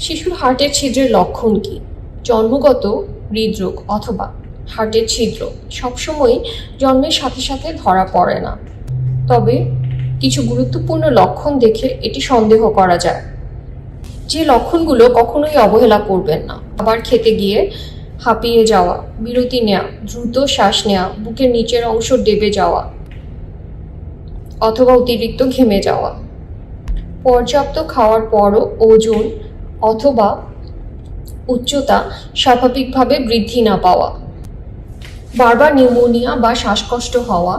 শিশুর হার্টের ছিদ্রের লক্ষণ কি? জন্মগত হৃদরোগ অথবা হার্টের ছিদ্র সবসময় জন্মের সাথে সাথে ধরা পড়ে না, তবে কিছু গুরুত্বপূর্ণ লক্ষণ দেখে এটি সন্দেহ করা যায়। যে লক্ষণগুলো কখনোই অবহেলা করবেন না: খাবার খেতে গিয়ে হাঁপিয়ে যাওয়া, বিরতি নেওয়া, দ্রুত শ্বাস নেওয়া, বুকের নিচের অংশ ডেবে যাওয়া অথবা অতিরিক্ত ঘেমে যাওয়া, পর্যাপ্ত খাওয়ার পরও ওজন অথবা উচ্চতা স্বাভাবিকভাবে বৃদ্ধি না পাওয়া, বারবার নিউমোনিয়া বা শ্বাসকষ্ট হওয়া,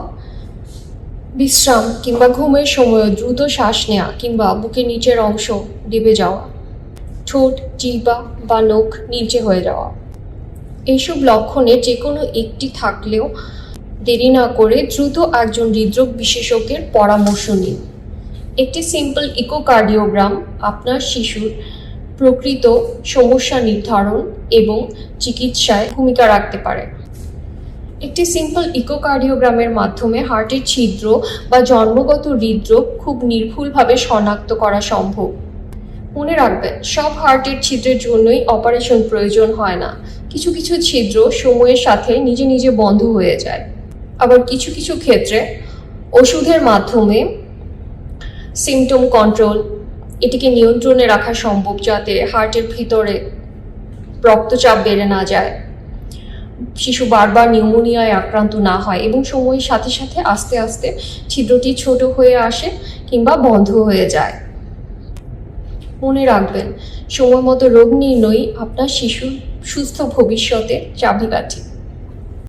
বিশ্রাম কিংবা ঘুমের সময় দ্রুত শ্বাস নেওয়া কিংবা বুকের নিচের অংশ ডেবে যাওয়া, ঠোঁট, জিহ্বা বা নখ নিচে হয়ে যাওয়া। এইসব লক্ষণে যে কোনো একটি থাকলেও দেরি না করে দ্রুত একজন হৃদরোগ বিশেষজ্ঞের পরামর্শ নিন। একটি সিম্পল ইকোকার্ডিওগ্রাম আপনার শিশুর প্রকৃত সমস্যা নির্ধারণ এবং চিকিৎসায় ভূমিকা রাখতে পারে। একটি সিম্পল ইকোকার্ডিওগ্রামের মাধ্যমে হার্টের ছিদ্র বা জন্মগত হৃদরোগ খুব নির্ভুলভাবে শনাক্ত করা সম্ভব। মনে রাখবেন, সব হার্টের ছিদ্রের জন্যই অপারেশন প্রয়োজন হয় না। কিছু কিছু ছিদ্র সময়ের সাথে নিজে নিজে বন্ধ হয়ে যায়, আবার কিছু কিছু ক্ষেত্রে ওষুধের মাধ্যমে সিমটম কন্ট্রোল এটিকে নিয়ন্ত্রণে রাখা সম্ভব, যাতে হার্টের ভিতরে রক্তচাপ বেড়ে না যায়, শিশু বারবার নিউমোনিয়ায় আক্রান্ত না হয় এবং সময়ের সাথে সাথে আস্তে আস্তে ছিদ্রটি ছোট হয়ে আসে কিংবা বন্ধ হয়ে যায়। মনে রাখবেন, সময় মতো রোগ নির্ণয় আপনার শিশুর সুস্থ ভবিষ্যতের চাবিকাঠি।